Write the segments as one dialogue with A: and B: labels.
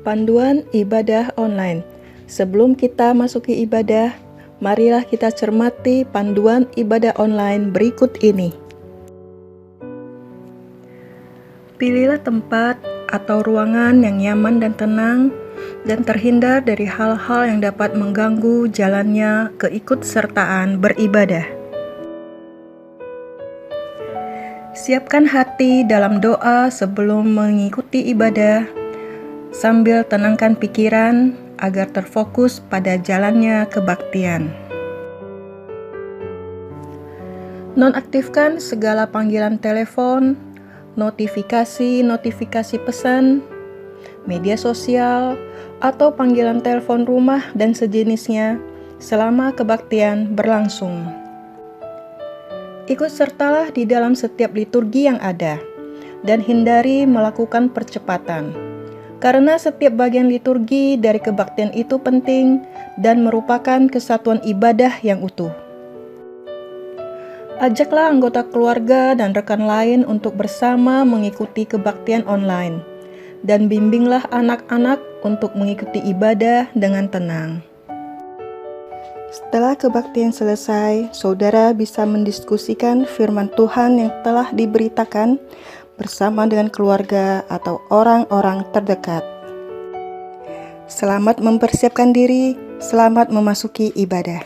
A: Panduan ibadah online. Sebelum kita masuki ibadah, marilah kita cermati panduan ibadah online berikut ini. Pilihlah tempat atau ruangan yang nyaman dan tenang dan terhindar dari hal-hal yang dapat mengganggu jalannya keikutsertaan beribadah. Siapkan hati dalam doa sebelum mengikuti ibadah, sambil tenangkan pikiran agar terfokus pada jalannya kebaktian. Nonaktifkan segala panggilan telepon, notifikasi pesan, media sosial, atau panggilan telepon rumah dan sejenisnya selama kebaktian berlangsung. Ikut sertalah di dalam setiap liturgi yang ada, dan hindari melakukan percepatan. Karena setiap bagian liturgi dari kebaktian itu penting dan merupakan kesatuan ibadah yang utuh. Ajaklah anggota keluarga dan rekan lain untuk bersama mengikuti kebaktian online, dan bimbinglah anak-anak untuk mengikuti ibadah dengan tenang. Setelah kebaktian selesai, saudara bisa mendiskusikan firman Tuhan yang telah diberitakan bersama dengan keluarga atau orang-orang terdekat. Selamat mempersiapkan diri, selamat memasuki ibadah.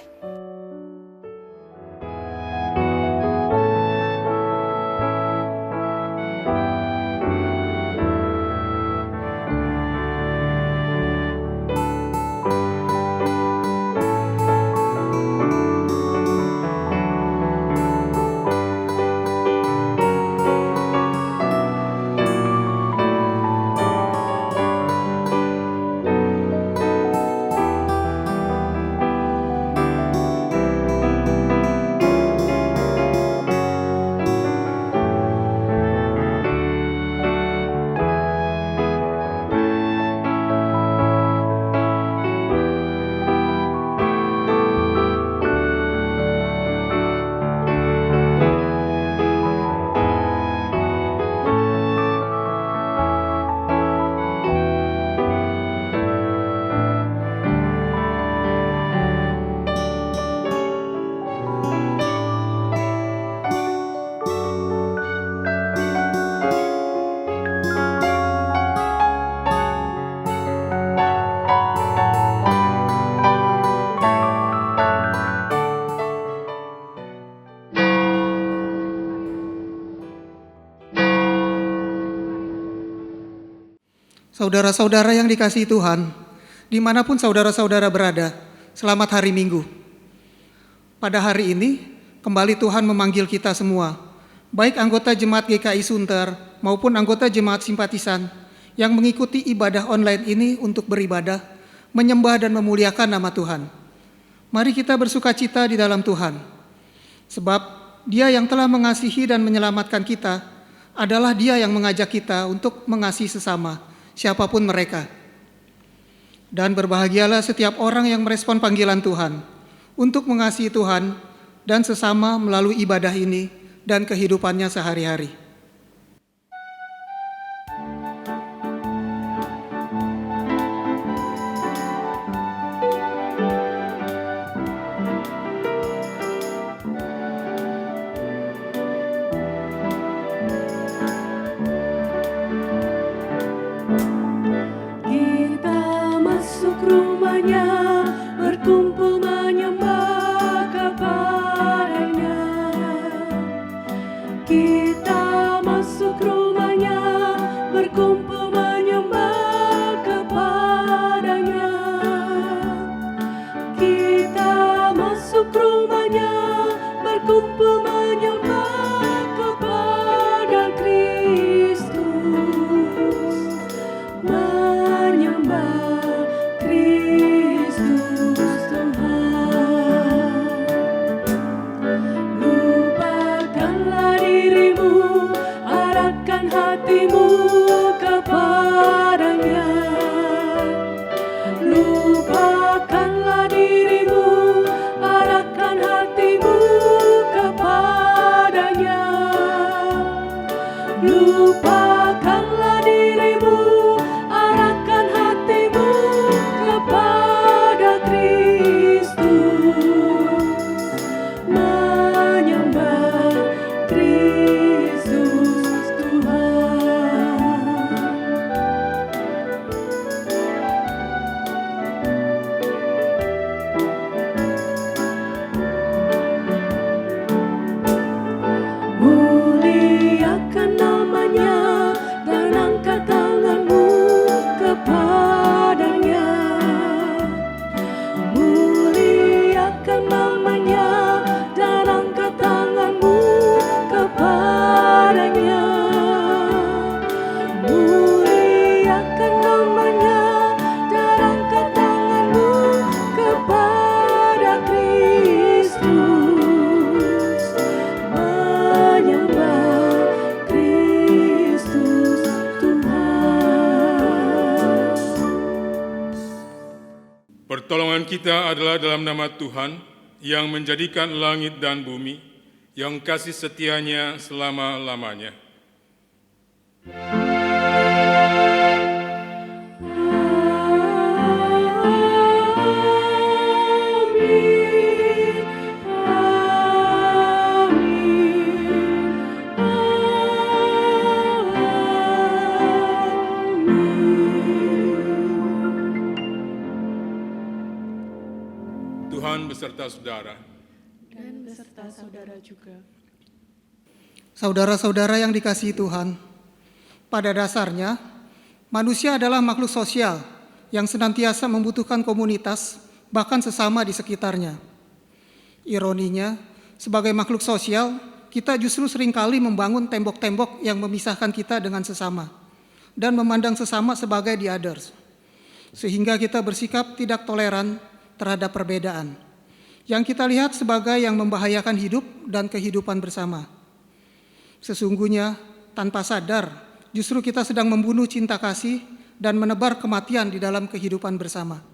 B: Saudara-saudara yang dikasihi Tuhan, dimanapun saudara-saudara berada, selamat hari Minggu. Pada hari ini, kembali Tuhan memanggil kita semua, baik anggota Jemaat GKI Sunter maupun anggota Jemaat Simpatisan yang mengikuti ibadah online ini untuk beribadah, menyembah dan memuliakan nama Tuhan. Mari kita bersukacita di dalam Tuhan, sebab Dia yang telah mengasihi dan menyelamatkan kita adalah Dia yang mengajak kita untuk mengasihi sesama, siapapun mereka. Dan berbahagialah setiap orang yang merespon panggilan Tuhan untuk mengasihi Tuhan dan sesama melalui ibadah ini dan kehidupannya sehari-hari.
C: Berkumpul menyembah kepada-Nya. Kita masuk rumahnya, berkumpul menyembah kepada-Nya. Kita masuk rumahnya, berkumpul menyembah kepada Kristus. Menyembah Kristus Tuhan. Lupakanlah dirimu, arahkan hatimu kepada-Nya. Lupakanlah dirimu, arahkan hatimu kepada-Nya. Lupakanlah dirimu, arahkan hatimu
D: Firman kita adalah dalam nama Tuhan yang menjadikan langit dan bumi, yang kasih setianya selama-lamanya. Tuhan beserta saudara.
C: Dan beserta saudara juga.
B: Saudara-saudara yang dikasihi Tuhan, pada dasarnya manusia adalah makhluk sosial yang senantiasa membutuhkan komunitas, bahkan sesama di sekitarnya. Ironinya, sebagai makhluk sosial, kita justru seringkali membangun tembok-tembok yang memisahkan kita dengan sesama dan memandang sesama sebagai the others, sehingga kita bersikap tidak toleran terhadap perbedaan yang kita lihat sebagai yang membahayakan hidup dan kehidupan bersama. Sesungguhnya, tanpa sadar, justru kita sedang membunuh cinta kasih dan menebar kematian di dalam kehidupan bersama.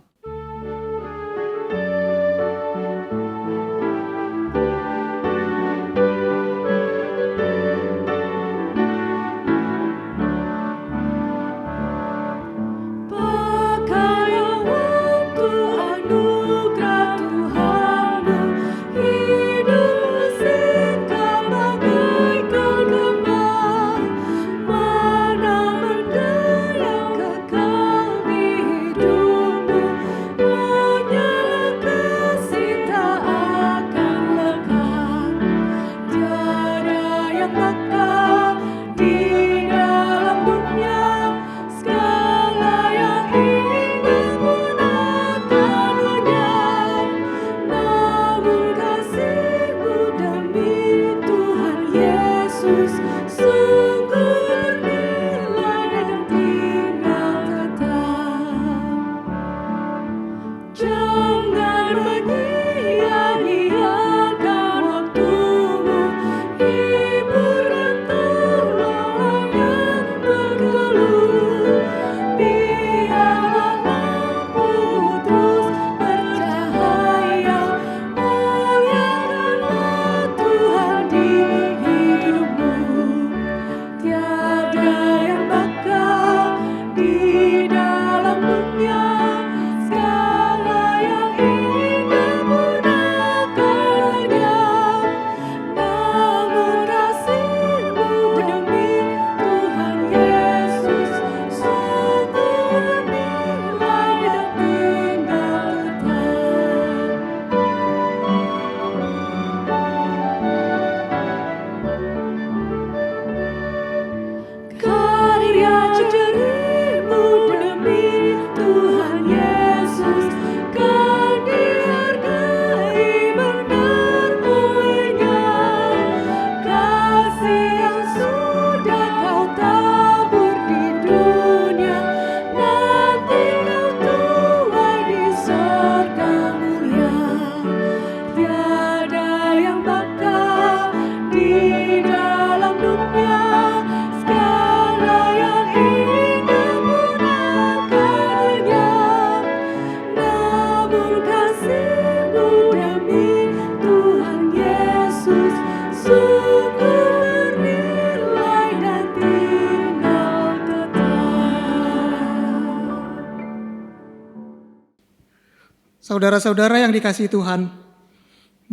B: Saudara-saudara yang dikasihi Tuhan,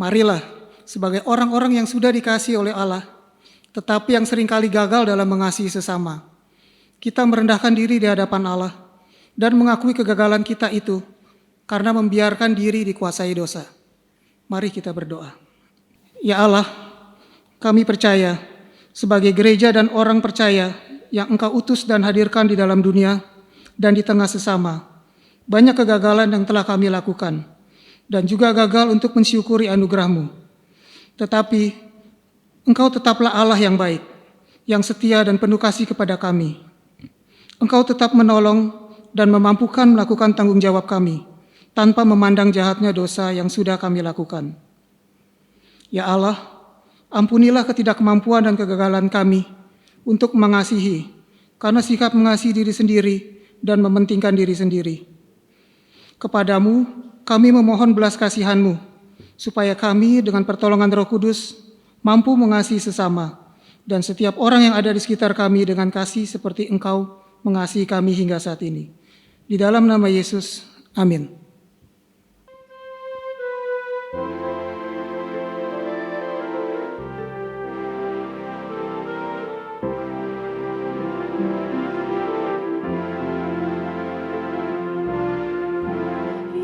B: marilah sebagai orang-orang yang sudah dikasihi oleh Allah, tetapi yang seringkali gagal dalam mengasihi sesama, kita merendahkan diri di hadapan Allah dan mengakui kegagalan kita itu karena membiarkan diri dikuasai dosa. Mari kita berdoa. Ya Allah, kami percaya sebagai gereja dan orang percaya yang Engkau utus dan hadirkan di dalam dunia dan di tengah sesama, banyak kegagalan yang telah kami lakukan, dan juga gagal untuk mensyukuri anugerah-Mu. Tetapi, Engkau tetaplah Allah yang baik, yang setia dan penuh kasih kepada kami. Engkau tetap menolong dan memampukan melakukan tanggung jawab kami, tanpa memandang jahatnya dosa yang sudah kami lakukan. Ya Allah, ampunilah ketidakmampuan dan kegagalan kami untuk mengasihi, karena sikap mengasihi diri sendiri dan mementingkan diri sendiri. Kepadamu kami memohon belas kasihan-Mu, supaya kami dengan pertolongan Roh Kudus mampu mengasihi sesama, dan setiap orang yang ada di sekitar kami dengan kasih seperti Engkau mengasihi kami hingga saat ini. Di dalam nama Yesus, amin.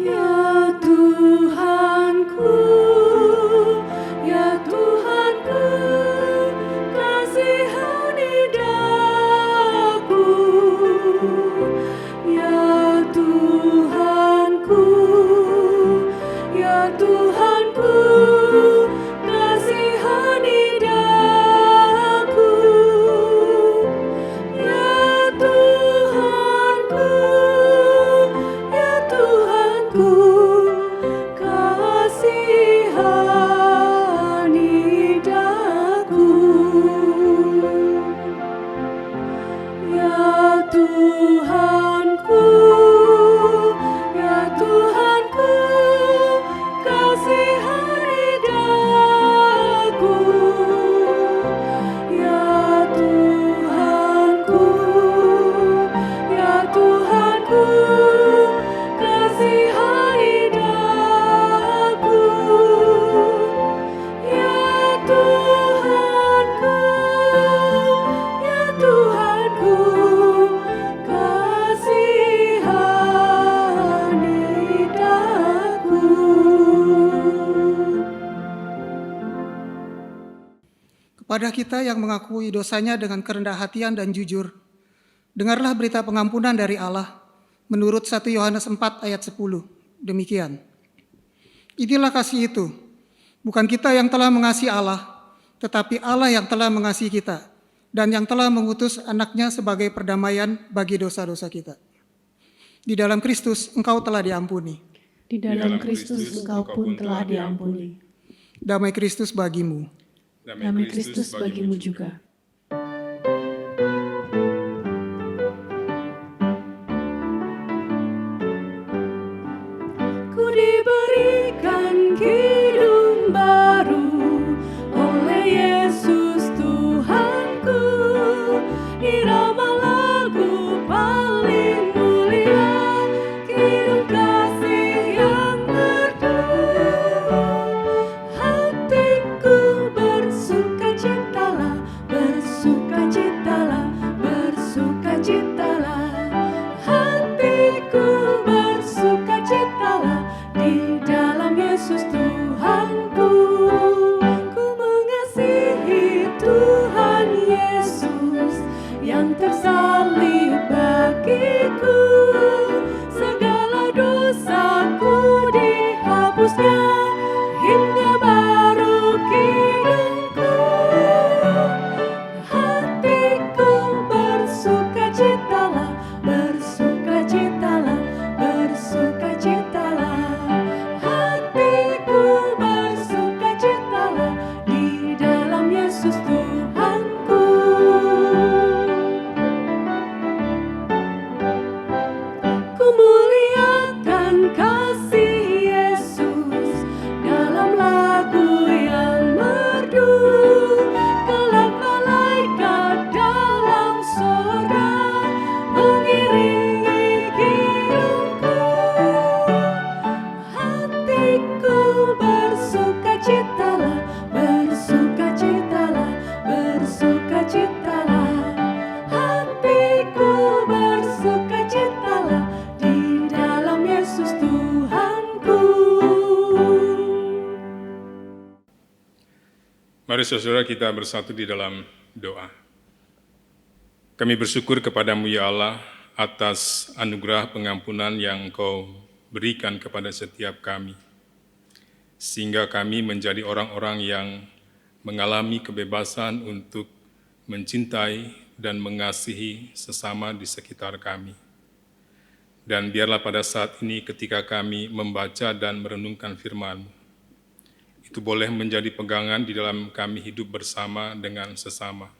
C: Ya Tuhanku, ya Tuhanku, kasihani daku. Ya Tuhanku, ya Tuhanku, kasihani daku. Ya Tuhanku, ya Tuhanku, kasihani daku. Ya Tuhanku, ya Tuhanku, kasihani daku. Ya Tuhanku, ya Tuhanku, kasihani daku. Ya Tuhanku, ya Tuhanku, kasihani daku.
B: Kepada kita yang mengakui dosanya dengan kerendah hatian dan jujur, dengarlah berita pengampunan dari Allah menurut 1 Yohanes 4 ayat 10. Demikian. Inilah kasih itu, bukan kita yang telah mengasihi Allah, tetapi Allah yang telah mengasihi kita dan yang telah mengutus anaknya sebagai perdamaian bagi dosa-dosa kita. Di dalam Kristus engkau telah diampuni.
C: Di dalam Kristus engkau pun telah diampuni.
B: Damai Kristus bagimu.
C: Damai Kristus bagimu juga. Ku diberikan hidup baru oleh Yesus Tuhanku. Irama lagu paling mulia, hidup kasih yang merdu. Hatiku bersukacitalah, bersukacitalah, bersukacitalah. Hatiku bersukacitalah di dalam Yesus Tuhanku. Ku mengasihi Tuhan Yesus yang tersalib bagiku. Segala dosaku dihapusnya hingga baru hidupku. Hatiku bersukacitalah, bersukacitalah, bersukacitalah. Hatiku bersukacitalah di dalam Yesus Tuhanku. Ku muliakan kasih Yesus dalam lagu yang merdu. Kelak malaikat dalam surga mengiringi hidupku. Hatiku bersukacitalah, bersukacitalah, bersukacitalah. Hatiku bersukacitalah di dalam Yesus Tuhanku.
D: Mari saudara kita bersatu di dalam doa. Kami bersyukur kepadamu ya Allah atas anugerah pengampunan yang Engkau berikan kepada setiap kami. Sehingga kami menjadi orang-orang yang mengalami kebebasan untuk mencintai dan mengasihi sesama di sekitar kami. Dan biarlah pada saat ini ketika kami membaca dan merenungkan firman-Mu, itu boleh menjadi pegangan di dalam kami hidup bersama dengan sesama.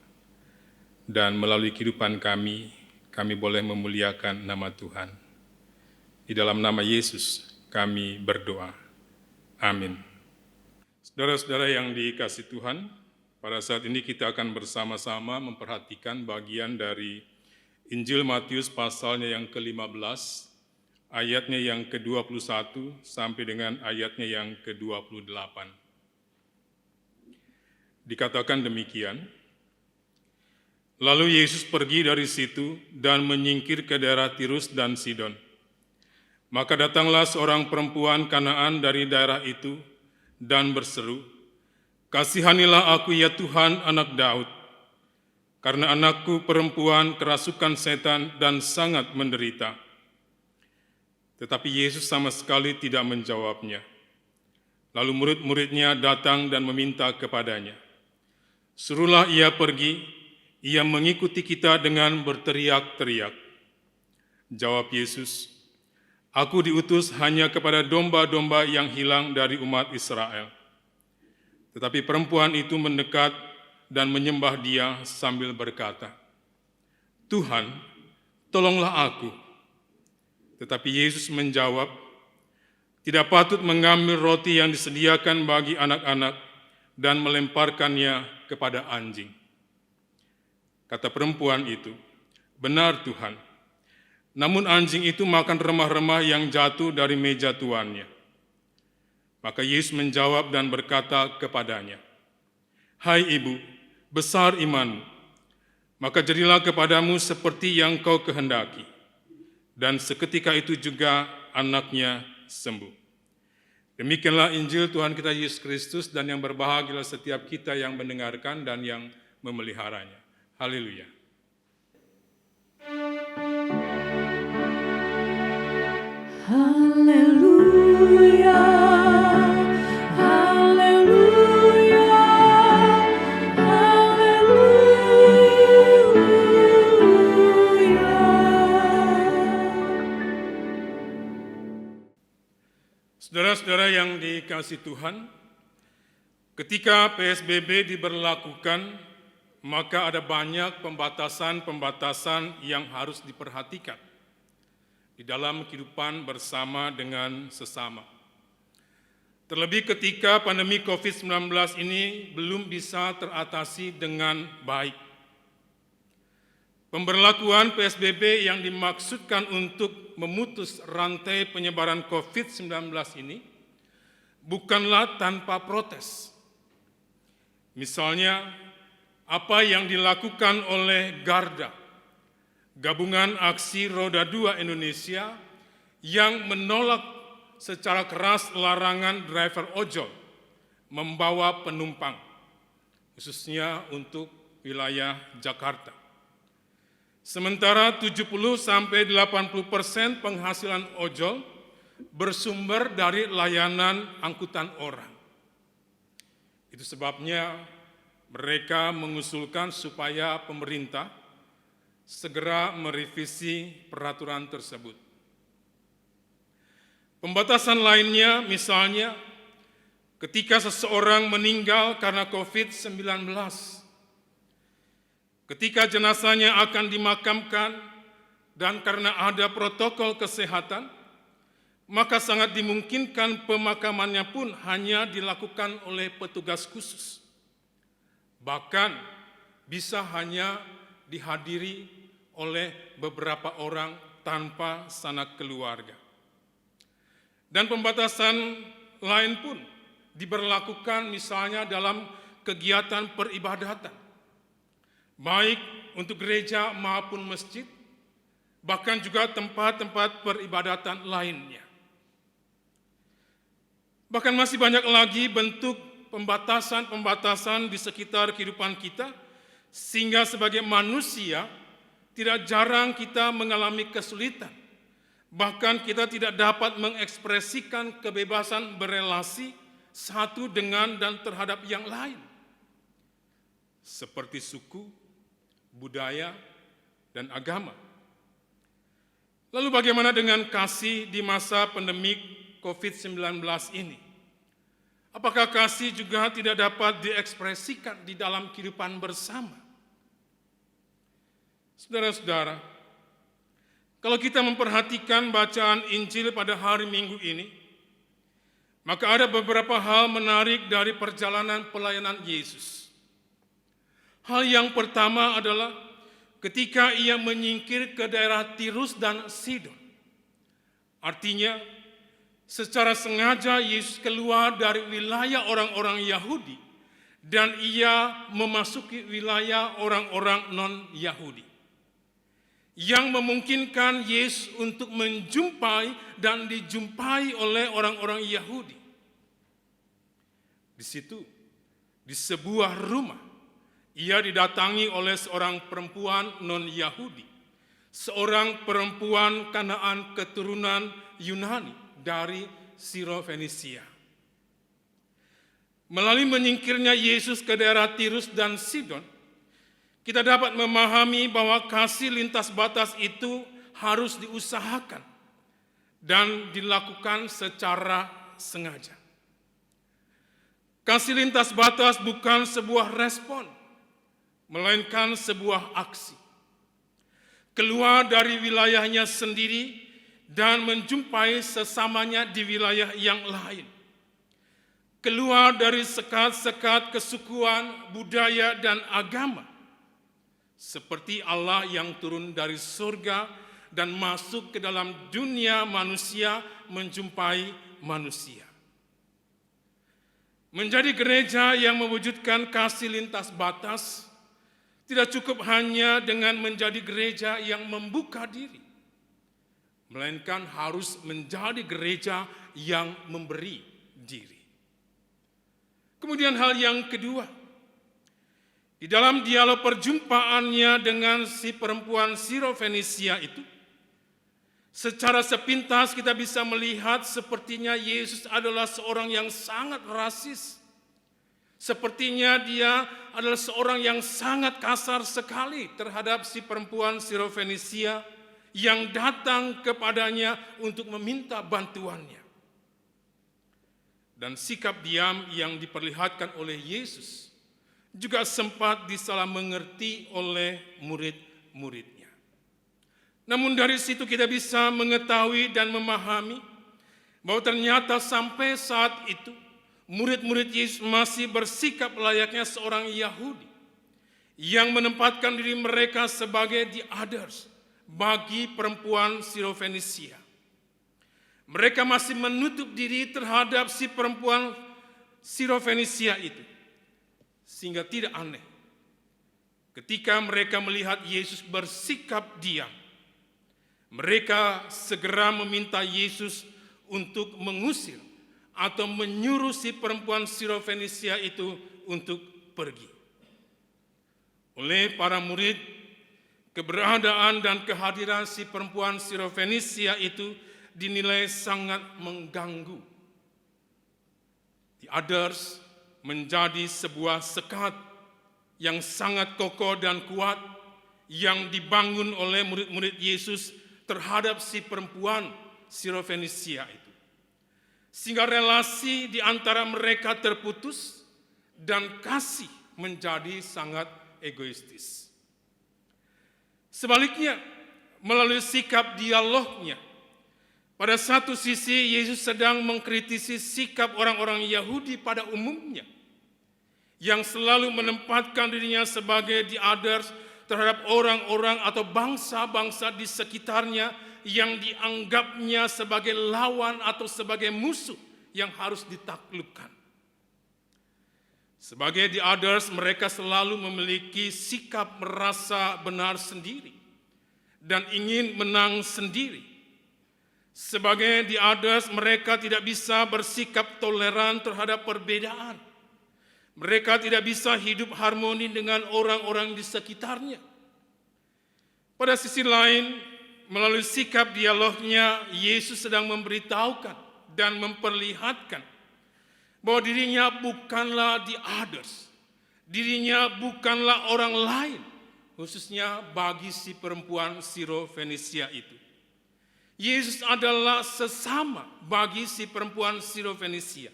D: Dan melalui kehidupan kami boleh memuliakan nama Tuhan. Di dalam nama Yesus, kami berdoa. Amin. Saudara-saudara yang dikasihi Tuhan, pada saat ini kita akan bersama-sama memperhatikan bagian dari Injil Matius pasalnya yang ke-15, ayatnya yang ke-21 sampai dengan ayatnya yang ke-28. Dikatakan demikian, lalu Yesus pergi dari situ dan menyingkir ke daerah Tirus dan Sidon. Maka datanglah seorang perempuan Kanaan dari daerah itu dan berseru, "Kasihanilah aku ya Tuhan, anak Daud, karena anakku perempuan kerasukan setan dan sangat menderita." Tetapi Yesus sama sekali tidak menjawabnya. Lalu murid-muridnya datang dan meminta kepadanya, "Suruhlah ia pergi, ia mengikuti kita dengan berteriak-teriak." Jawab Yesus, "Aku diutus hanya kepada domba-domba yang hilang dari umat Israel." Tetapi perempuan itu mendekat dan menyembah dia sambil berkata, "Tuhan, tolonglah aku." Tetapi Yesus menjawab, "Tidak patut mengambil roti yang disediakan bagi anak-anak dan melemparkannya kepada anjing." Kata perempuan itu, "Benar Tuhan, namun anjing itu makan remah-remah yang jatuh dari meja tuannya." Maka Yesus menjawab dan berkata kepadanya, "Hai ibu, besar imanmu, maka jadilah kepadamu seperti yang kau kehendaki." Dan seketika itu juga anaknya sembuh. Demikianlah Injil Tuhan kita Yesus Kristus, dan yang berbahagialah setiap kita yang mendengarkan dan yang memeliharanya. Haleluya.
C: Haleluya, haleluya, haleluya.
D: Saudara-saudara yang dikasihi Tuhan, ketika PSBB diberlakukan, maka ada banyak pembatasan-pembatasan yang harus diperhatikan di dalam kehidupan bersama dengan sesama. Terlebih ketika pandemi COVID-19 ini belum bisa teratasi dengan baik. Pemberlakuan PSBB yang dimaksudkan untuk memutus rantai penyebaran COVID-19 ini bukanlah tanpa protes. Misalnya, apa yang dilakukan oleh Garda, Gabungan Aksi Roda 2 Indonesia, yang menolak secara keras larangan driver ojol membawa penumpang, khususnya untuk wilayah Jakarta. Sementara 70-80% penghasilan ojol bersumber dari layanan angkutan orang. Itu sebabnya mereka mengusulkan supaya pemerintah segera merevisi peraturan tersebut. Pembatasan lainnya misalnya ketika seseorang meninggal karena COVID-19, ketika jenazahnya akan dimakamkan dan karena ada protokol kesehatan, maka sangat dimungkinkan pemakamannya pun hanya dilakukan oleh petugas khusus. Bahkan bisa hanya dihadiri oleh beberapa orang tanpa sanak keluarga. Dan pembatasan lain pun diberlakukan misalnya dalam kegiatan peribadatan, baik untuk gereja maupun masjid, bahkan juga tempat-tempat peribadatan lainnya. Bahkan masih banyak lagi bentuk pembatasan-pembatasan di sekitar kehidupan kita, sehingga sebagai manusia tidak jarang kita mengalami kesulitan. Bahkan kita tidak dapat mengekspresikan kebebasan berelasi satu dengan dan terhadap yang lain, seperti suku, budaya, dan agama. Lalu bagaimana dengan kasih di masa pandemi COVID-19 ini? Apakah kasih juga tidak dapat diekspresikan di dalam kehidupan bersama? Saudara-saudara, kalau kita memperhatikan bacaan Injil pada hari Minggu ini, Maka ada beberapa hal menarik dari perjalanan pelayanan Yesus. Hal yang pertama adalah ketika ia menyingkir ke daerah Tirus dan Sidon. Artinya, secara sengaja Yesus keluar dari wilayah orang-orang Yahudi dan ia memasuki wilayah orang-orang non-Yahudi, yang memungkinkan Yesus untuk menjumpai dan dijumpai oleh orang-orang Yahudi. Di situ, di sebuah rumah, ia didatangi oleh seorang perempuan non-Yahudi, seorang perempuan Kanaan keturunan Yunani dari Sirofenisia. Melalui menyingkirnya Yesus ke daerah Tirus dan Sidon, kita dapat memahami bahwa kasih lintas batas itu harus diusahakan dan dilakukan secara sengaja. Kasih lintas batas bukan sebuah respon, melainkan sebuah aksi. Keluar dari wilayahnya sendiri dan menjumpai sesamanya di wilayah yang lain. Keluar dari sekat-sekat kesukuan, budaya, dan agama. Seperti Allah yang turun dari surga dan masuk ke dalam dunia manusia menjumpai manusia. Menjadi gereja yang mewujudkan kasih lintas batas tidak cukup hanya dengan menjadi gereja yang membuka diri, melainkan harus menjadi gereja yang memberi diri. Kemudian hal yang kedua, di dalam dialog perjumpaannya dengan si perempuan Sirofenisia itu, secara sepintas kita bisa melihat sepertinya Yesus adalah seorang yang sangat rasis. Sepertinya dia adalah seorang yang sangat kasar sekali terhadap si perempuan Sirofenisia yang datang kepadanya untuk meminta bantuannya. Dan sikap diam yang diperlihatkan oleh Yesus juga sempat disalah mengerti oleh murid-muridnya. Namun dari situ kita bisa mengetahui dan memahami bahwa ternyata sampai saat itu murid-murid Yesus masih bersikap layaknya seorang Yahudi yang menempatkan diri mereka sebagai the others bagi perempuan Sirofenisia. Mereka masih menutup diri terhadap si perempuan Sirofenisia itu. Sehingga tidak aneh ketika mereka melihat Yesus bersikap diam, mereka segera meminta Yesus untuk mengusir atau menyuruh si perempuan Sirofenisia itu untuk pergi. Oleh para murid, keberadaan dan kehadiran si perempuan Sirofenisia itu dinilai sangat mengganggu. The others menjadi sebuah sekat yang sangat kokoh dan kuat yang dibangun oleh murid-murid Yesus terhadap si perempuan Sirofenisia itu. Sehingga relasi di antara mereka terputus dan kasih menjadi sangat egoistis. Sebaliknya, melalui sikap dialognya, pada satu sisi Yesus sedang mengkritisi sikap orang-orang Yahudi pada umumnya yang selalu menempatkan dirinya sebagai the others terhadap orang-orang atau bangsa-bangsa di sekitarnya yang dianggapnya sebagai lawan atau sebagai musuh yang harus ditaklukkan. Sebagai the others, mereka selalu memiliki sikap merasa benar sendiri dan ingin menang sendiri. Sebagai the others, mereka tidak bisa bersikap toleran terhadap perbedaan. Mereka tidak bisa hidup harmoni dengan orang-orang di sekitarnya. Pada sisi lain, melalui sikap dialognya, Yesus sedang memberitahukan dan memperlihatkan bahwa dirinya bukanlah the others. Dirinya bukanlah orang lain, khususnya bagi si perempuan Sirofenisia itu. Yesus adalah sesama bagi si perempuan Sirofenisia.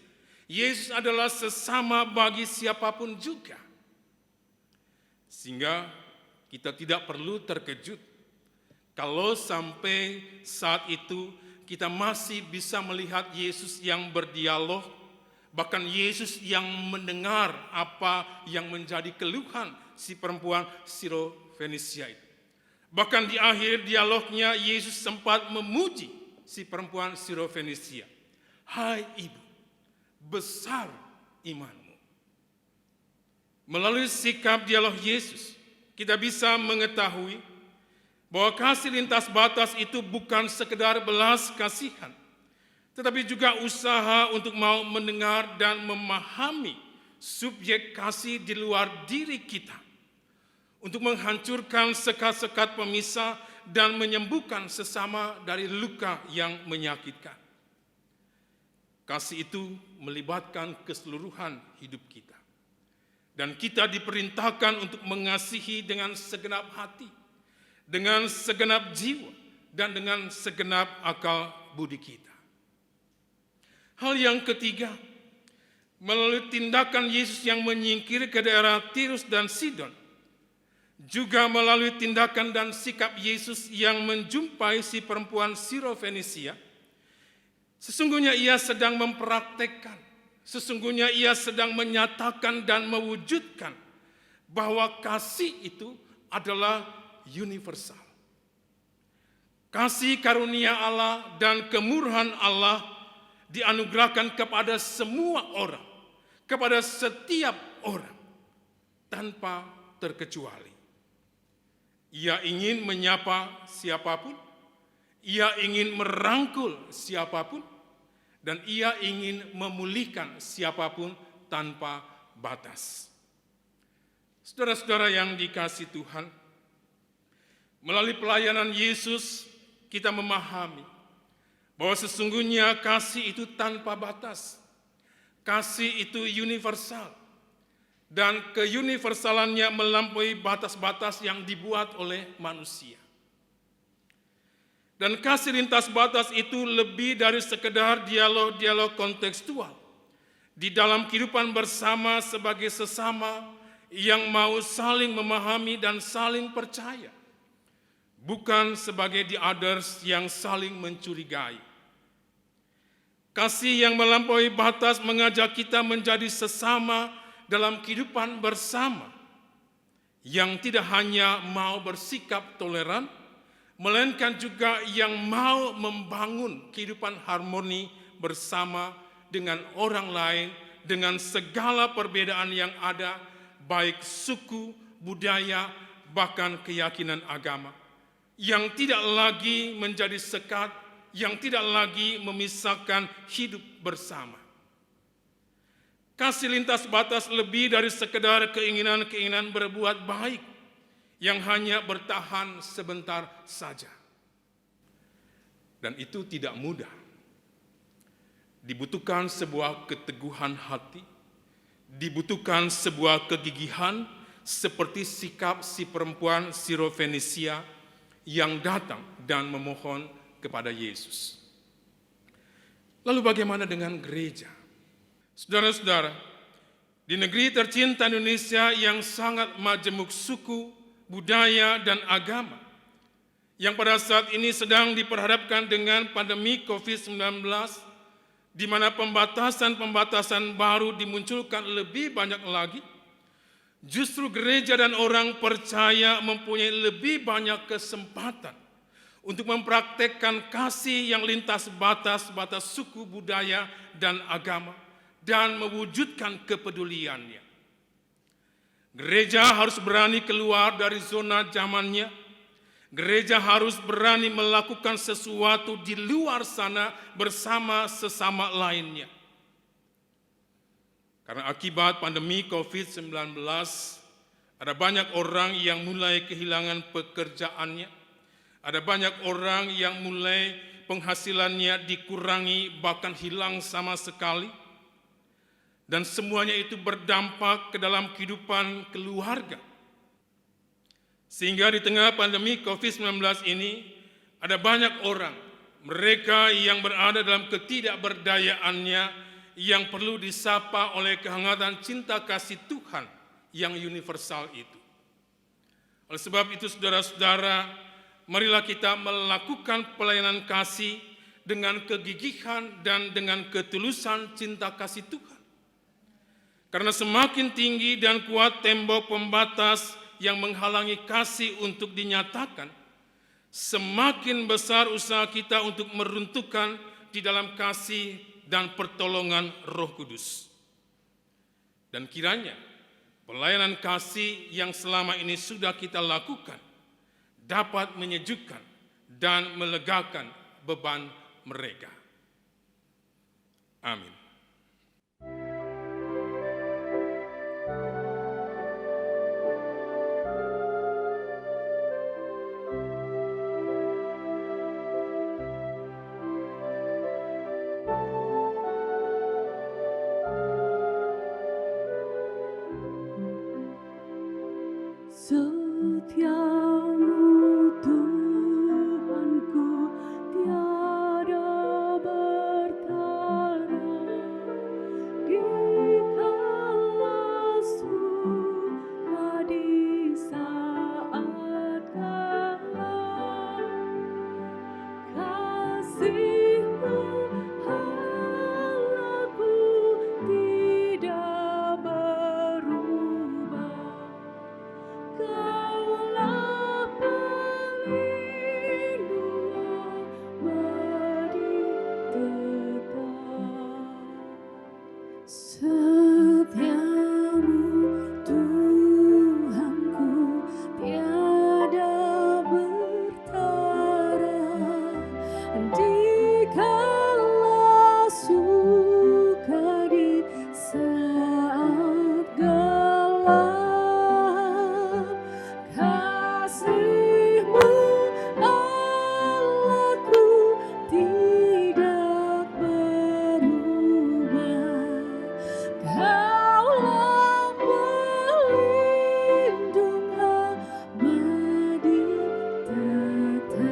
D: Yesus adalah sesama bagi siapapun juga. Sehingga kita tidak perlu terkejut kalau sampai saat itu
E: kita masih bisa melihat Yesus yang berdialog, bahkan Yesus yang mendengar apa yang menjadi keluhan si perempuan Sirofenisia itu. Bahkan di akhir dialognya Yesus sempat memuji si perempuan Sirofenisia. Hai ibu, besar imanmu. Melalui sikap dialog Yesus, kita bisa mengetahui bahwa kasih lintas batas itu bukan sekedar belas kasihan, tetapi juga usaha untuk mau mendengar dan memahami subjek kasih di luar diri kita, untuk menghancurkan sekat-sekat pemisah dan menyembuhkan sesama dari luka yang menyakitkan. Kasih itu melibatkan keseluruhan hidup kita. Dan kita diperintahkan untuk mengasihi dengan segenap hati, dengan segenap jiwa, dan dengan segenap akal budi kita. Hal yang ketiga, melalui tindakan Yesus yang menyingkir ke daerah Tirus dan Sidon, juga melalui tindakan dan sikap Yesus yang menjumpai si perempuan Sirofenisia, sesungguhnya ia sedang mempraktekkan, sesungguhnya ia sedang menyatakan dan mewujudkan bahwa kasih itu adalah universal. Kasih karunia Allah dan kemurahan Allah dianugerahkan kepada semua orang, kepada setiap orang, tanpa terkecuali. Ia ingin menyapa siapapun, ia ingin merangkul siapapun, dan ia ingin memulihkan siapapun tanpa batas. Saudara-saudara yang dikasihi Tuhan, melalui pelayanan Yesus kita memahami bahwa sesungguhnya kasih itu tanpa batas. Kasih itu universal. Dan keuniversalannya melampaui batas-batas yang dibuat oleh manusia. Dan kasih lintas batas itu lebih dari sekedar dialog-dialog kontekstual di dalam kehidupan bersama sebagai sesama yang mau saling memahami dan saling percaya, bukan sebagai the others yang saling mencurigai. Kasih yang melampaui batas mengajak kita menjadi sesama dalam kehidupan bersama yang tidak hanya mau bersikap toleran, melainkan juga yang mau membangun kehidupan harmoni bersama dengan orang lain, dengan segala perbedaan yang ada, baik suku, budaya, bahkan keyakinan agama, yang tidak lagi menjadi sekat, yang tidak lagi memisahkan hidup bersama. Kasih lintas batas lebih dari sekedar keinginan-keinginan berbuat baik yang hanya bertahan sebentar saja. Dan itu tidak mudah. Dibutuhkan sebuah keteguhan hati, dibutuhkan sebuah kegigihan seperti sikap si perempuan Sirofenisia yang datang dan memohon kepada Yesus. Lalu bagaimana dengan gereja? Saudara-saudara, di negeri tercinta Indonesia yang sangat majemuk suku, budaya, dan agama, yang pada saat ini sedang diperhadapkan dengan pandemi COVID-19, di mana pembatasan-pembatasan baru dimunculkan lebih banyak lagi, justru gereja dan orang percaya mempunyai lebih banyak kesempatan untuk mempraktekkan kasih yang lintas batas-batas suku, budaya, dan agama, dan mewujudkan kepeduliannya. Gereja harus berani keluar dari zona zamannya. Gereja harus berani melakukan sesuatu di luar sana bersama sesama lainnya. Karena akibat pandemi COVID-19, ada banyak orang yang mulai kehilangan pekerjaannya. Ada banyak orang yang mulai penghasilannya dikurangi, bahkan hilang sama sekali. Dan semuanya itu berdampak ke dalam kehidupan keluarga. Sehingga di tengah pandemi COVID-19 ini, ada banyak orang, mereka yang berada dalam ketidakberdayaannya, yang perlu disapa oleh kehangatan cinta kasih Tuhan yang universal itu. Oleh sebab itu saudara-saudara, marilah kita melakukan pelayanan kasih dengan kegigihan dan dengan ketulusan cinta kasih Tuhan. Karena semakin tinggi dan kuat tembok pembatas yang menghalangi kasih untuk dinyatakan, semakin besar usaha kita untuk meruntuhkan di dalam kasih dan pertolongan Roh Kudus. Dan kiranya pelayanan kasih yang selama ini sudah kita lakukan dapat menyejukkan dan melegakan beban mereka. Amin.
C: Setiamu Tuhanku tiada bertara, dikala suka di saat kalah. Kasih-Mu Allahku tidak berubah. Kaulah pelindung abadi tetap. Setiamu Tuhanku tiada bertara, dikala suka di saat gelap. Kasih-Mu Allahku tidak berubah. Kaulah pelindung abadi tetap.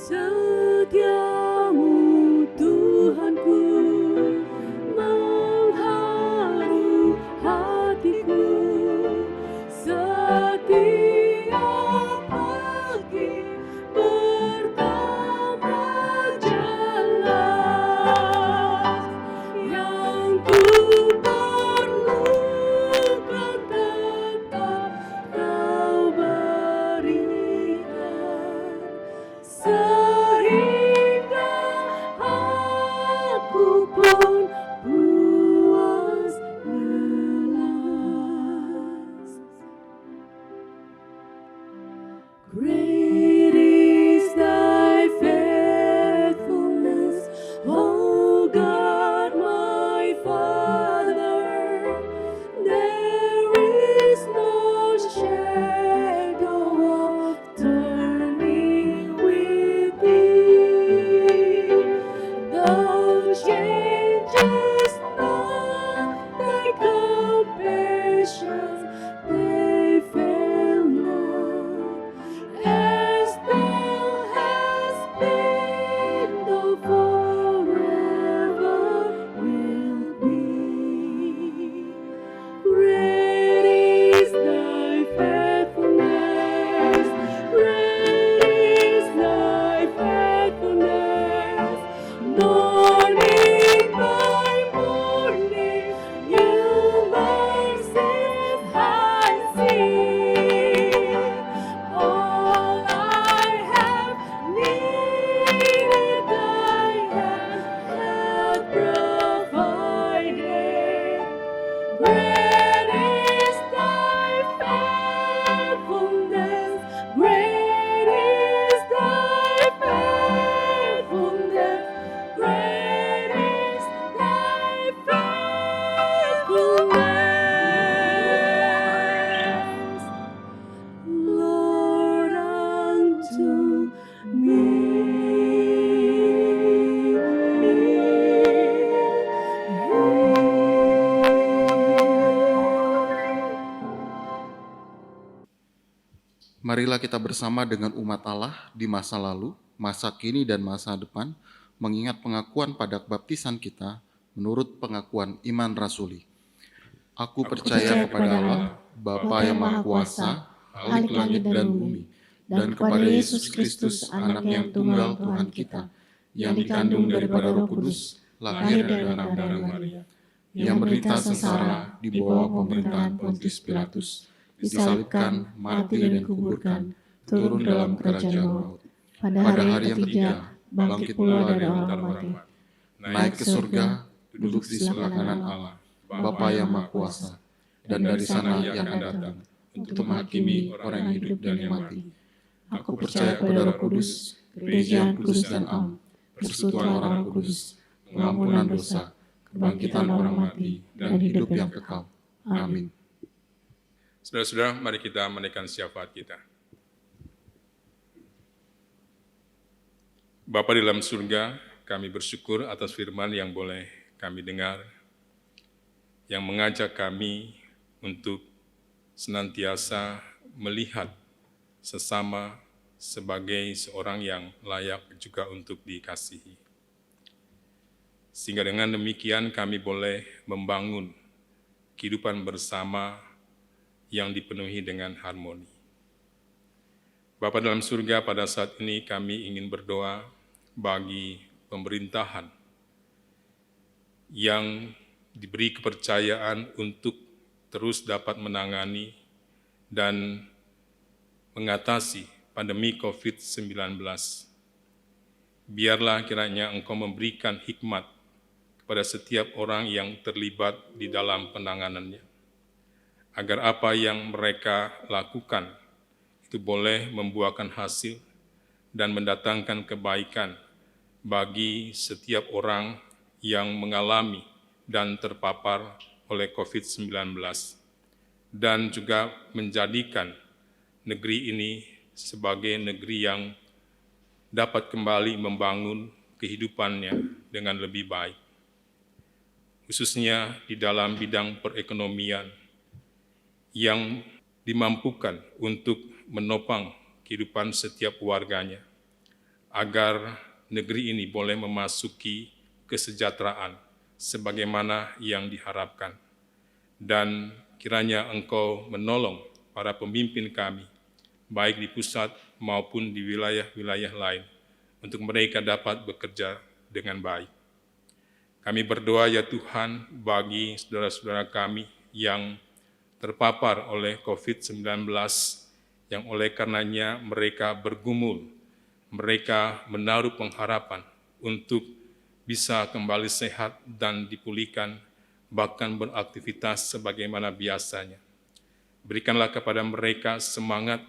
C: Setiamu Tuhanku mengharu hatiku. Setiap pagi pertama jelas, yang ku perlukan tetap Kau berikan, sehingga aku pun puas lelas. Great is Thy faithfulness, O God my Father. There is no shadow of turning with Thee. Thou changest not, Thy compassions they fail not. As Thou hast been, Thou forever wilt be. Great is Thy faithfulness, great is Thy faithfulness. Morning by morning, New mercies I see. All I have needed, Thy hand hath provided. Great is Thy faithfulness, great is Thy faithfulness, great is Thy faithfulness, Lord, unto
F: Marilah kita bersama dengan umat Allah di masa lalu, masa kini, dan masa depan, mengingat pengakuan pada baptisan kita menurut pengakuan iman rasuli. Aku percaya kepada Allah, Bapa yang Maha Kuasa, Khalik langit dan bumi, dan kepada Yesus Kristus, anak yang tunggal Tuhan kita, yang dikandung daripada Roh Kudus, lahir dari darah Maria, yang menderita sengsara di bawah pemerintahan Pontius Pilatus, disalibkan, mati dan dikuburkan, turun dalam kerajaan maut. Pada hari yang ketiga, bangkit pula dari orang mati, naik ke surga, duduk di sebelah kanan Allah, Bapa yang Maha Kuasa, dan dari sana ia akan datang untuk menghakimi orang yang hidup dan yang mati. Aku percaya pada Roh Kudus, gereja yang kudus dan am, persekutuan orang kudus, pengampunan dosa, kebangkitan orang mati, dan hidup yang kekal. Amin.
D: Saudara-saudara, mari kita menaikkan syafaat kita. Bapa di dalam surga, kami bersyukur atas firman yang boleh kami dengar, yang mengajak kami untuk senantiasa melihat sesama sebagai seorang yang layak juga untuk dikasihi. Sehingga dengan demikian kami boleh membangun kehidupan bersama yang dipenuhi dengan harmoni. Bapa dalam surga, pada saat ini kami ingin berdoa bagi pemerintahan yang diberi kepercayaan untuk terus dapat menangani dan mengatasi pandemi COVID-19. Biarlah kiranya Engkau memberikan hikmat kepada setiap orang yang terlibat di dalam penanganannya, agar apa yang mereka lakukan itu boleh membuahkan hasil dan mendatangkan kebaikan bagi setiap orang yang mengalami dan terpapar oleh COVID-19, dan juga menjadikan negeri ini sebagai negeri yang dapat kembali membangun kehidupannya dengan lebih baik, khususnya di dalam bidang perekonomian yang dimampukan untuk menopang kehidupan setiap warganya, agar negeri ini boleh memasuki kesejahteraan sebagaimana yang diharapkan. Dan kiranya Engkau menolong para pemimpin kami, baik di pusat maupun di wilayah-wilayah lain, untuk mereka dapat bekerja dengan baik. Kami berdoa ya Tuhan bagi saudara-saudara kami yang terpapar oleh COVID-19, yang oleh karenanya mereka bergumul, mereka menaruh pengharapan untuk bisa kembali sehat dan dipulihkan, bahkan beraktivitas sebagaimana biasanya. Berikanlah kepada mereka semangat,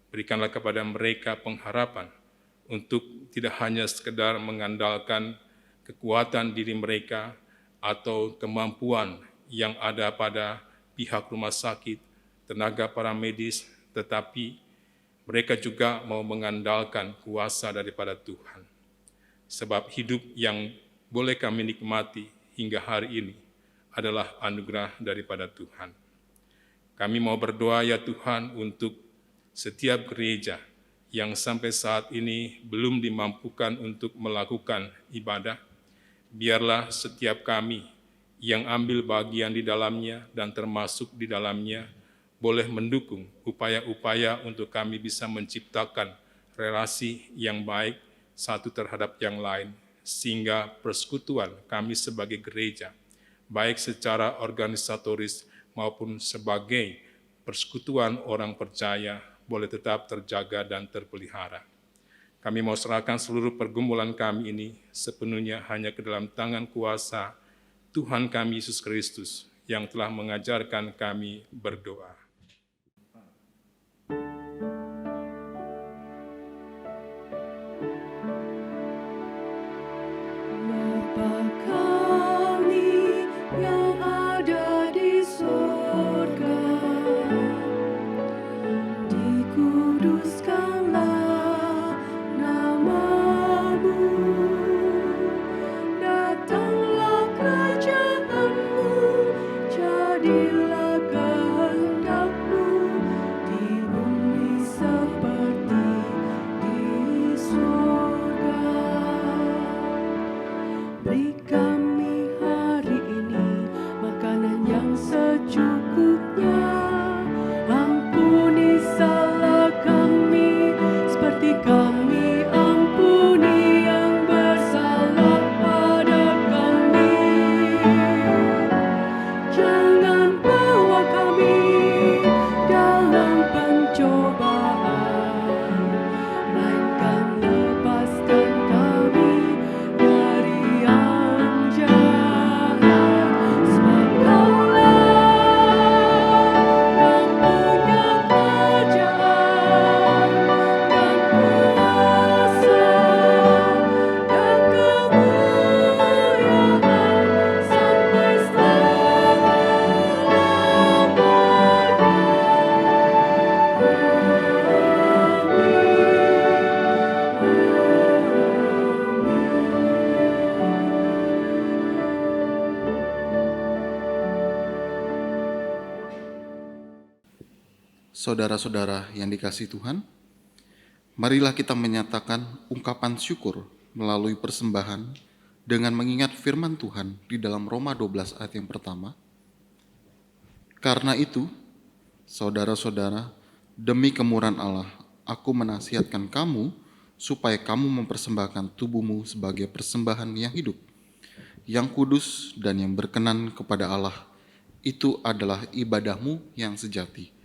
D: berikanlah kepada mereka pengharapan untuk tidak hanya sekedar mengandalkan kekuatan diri mereka atau kemampuan yang ada pada pihak rumah sakit, tenaga paramedis, tetapi mereka juga mau mengandalkan kuasa daripada Tuhan. Sebab hidup yang boleh kami nikmati hingga hari ini adalah anugerah daripada Tuhan. Kami mau berdoa ya Tuhan untuk setiap gereja yang sampai saat ini belum dimampukan untuk melakukan ibadah. Biarlah setiap kami yang ambil bagian di dalamnya dan termasuk di dalamnya boleh mendukung upaya-upaya untuk kami bisa menciptakan relasi yang baik satu terhadap yang lain, sehingga persekutuan kami sebagai gereja, baik secara organisatoris maupun sebagai persekutuan orang percaya, boleh tetap terjaga dan terpelihara. Kami mau serahkan seluruh pergumulan kami ini sepenuhnya hanya ke dalam tangan kuasa Tuhan kami Yesus Kristus yang telah mengajarkan kami berdoa.
C: Bapa kami yang ada di surga, dikuduskanlah nama-Mu, datanglah kerajaan-Mu, jadilah kehendak-Mu di bumi seperti di surga. Beri kami hari ini makanan yang secukupnya. Ampuni salah kami
F: Saudara-saudara yang dikasihi Tuhan, marilah kita menyatakan ungkapan syukur melalui persembahan dengan mengingat firman Tuhan di dalam Roma 12 ayat yang pertama. Karena itu, saudara-saudara, demi kemurahan Allah, aku menasihatkan kamu supaya kamu mempersembahkan tubuhmu sebagai persembahan yang hidup, yang kudus dan yang berkenan kepada Allah. Itu adalah ibadahmu yang sejati.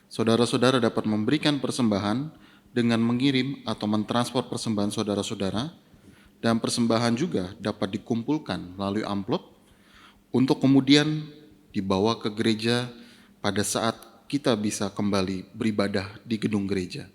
F: Saudara-saudara dapat memberikan persembahan dengan mengirim atau mentransfer persembahan saudara-saudara, dan persembahan juga dapat dikumpulkan melalui amplop untuk kemudian dibawa ke gereja pada saat kita bisa kembali beribadah di gedung gereja.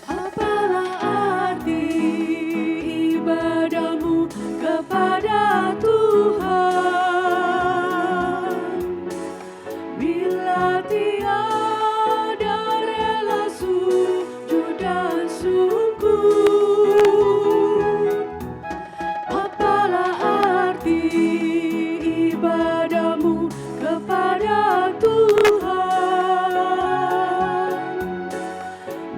C: Apalah arti ibadahmu kepada Tuhan bila tiada rela sujud dan syukur? Apalah arti ibadahmu kepada Tuhan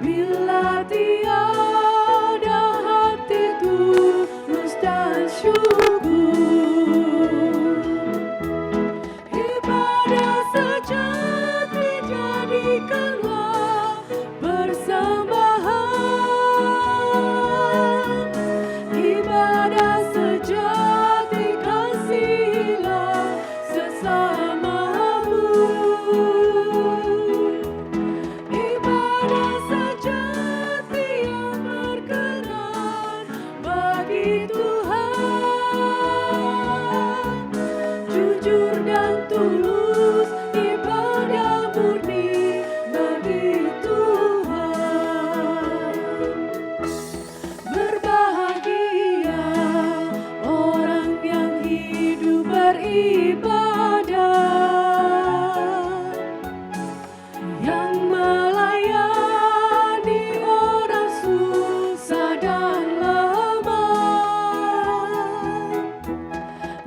C: bila tiada hati tulus dan syukur? Ibadah sejati jadikanlah persembahan. Ibadah sejati kasihilah sesamamu. Ibadah sejati yang berkenan bagi Tuhan. Jujur dan tulus ibadah murni bagi Tuhan. Berbahagia orang yang hidup beribadah, yang melayani orang susah dan lemah,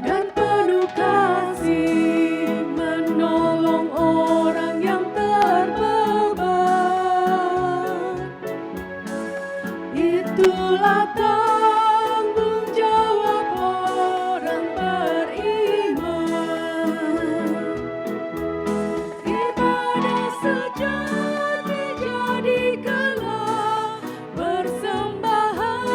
C: dan penuh kasih menolong orang yang terbeban. Itulah tanggung jawab orang beriman. Ibadah sejati jadikanlah persembahan.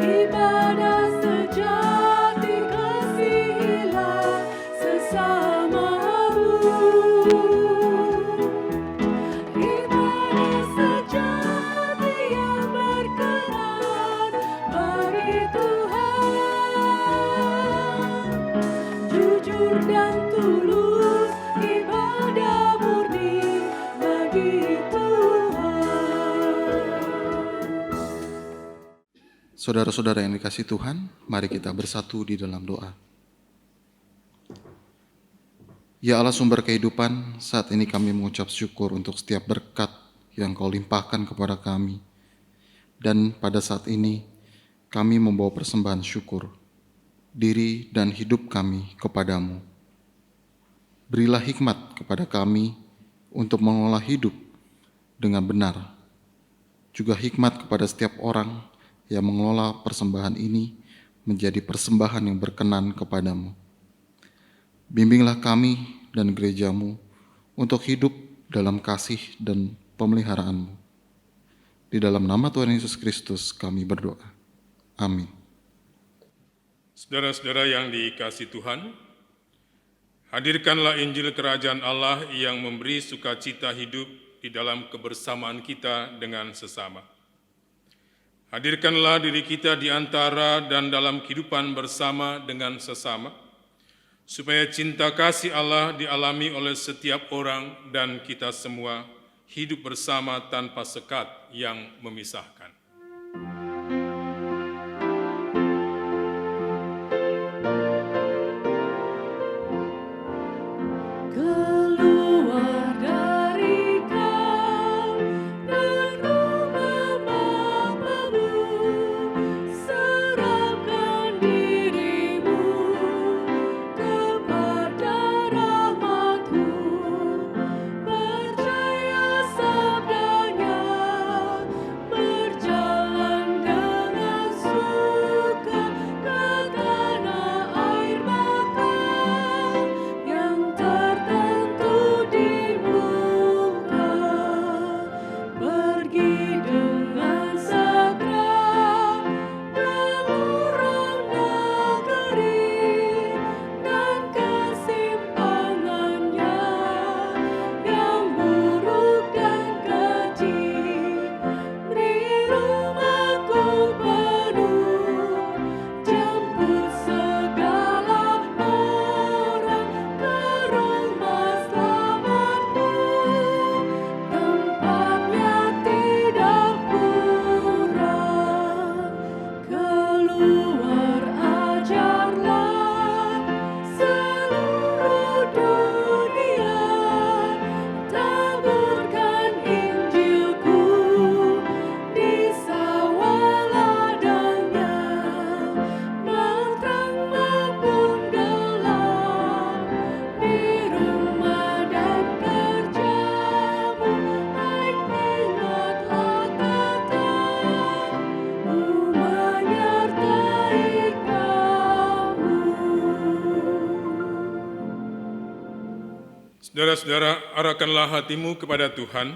C: Ibadah sejati kasihilah sesamamu. Ibadah sejati yang berkenan bagi Tuhan. Jujur dan tulus ibadah murni bagi Tuhan.
F: Saudara-saudara yang dikasihi Tuhan, mari kita bersatu di dalam doa. Ya Allah sumber kehidupan, saat ini kami mengucap syukur untuk setiap berkat yang Kau limpahkan kepada kami. Dan pada saat ini, kami membawa persembahan syukur, diri dan hidup kami kepadamu. Berilah hikmat kepada kami untuk mengelola hidup dengan benar. Juga hikmat kepada setiap orang yang mengelola persembahan ini menjadi persembahan yang berkenan kepadamu. Bimbinglah kami dan gerejamu untuk hidup dalam kasih dan pemeliharaanmu. Di dalam nama Tuhan Yesus Kristus kami berdoa. Amin.
D: Saudara-saudara yang dikasihi Tuhan, hadirkanlah Injil Kerajaan Allah yang memberi sukacita hidup di dalam kebersamaan kita dengan sesama.
E: Hadirkanlah diri kita di antara dan dalam kehidupan bersama dengan sesama, supaya cinta kasih Allah dialami oleh setiap orang dan kita semua hidup bersama tanpa sekat yang memisahkan.
C: Keluar dari kau dan rumah Bapamu, serahkan dirimu kepada rahmat-Mu, percaya sabdanya, berjalan dengan suka ke tanah air bakal yang tertentu di muka, pergi dengan segera ke lorong negeri dan kesimpangannya yang buruk dan keji. Beri rumahku penuh, jemput segala orang ke rumah selamatku, tempatnya tidak kurang. Keluar ajarlah seluruh dunia, taburkan Injilku di sawah ladangnya, mau terang maupun gelap, di rumah dan kerjamu, baik ingatlah katamu menyertai kamu.
E: Saudara-saudara, arahkanlah hatimu kepada Tuhan.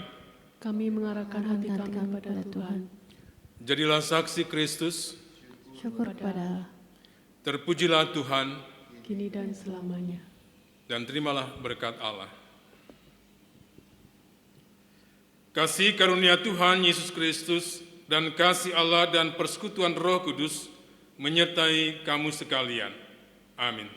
C: Kami mengarahkan hati kami kepada Tuhan.
E: Jadilah saksi Kristus,
C: Syukur pada Allah,
E: terpujilah Tuhan,
C: kini dan selamanya.
E: dan terimalah berkat Allah. Kasih karunia Tuhan Yesus Kristus dan kasih Allah dan persekutuan Roh Kudus menyertai kamu sekalian. Amin.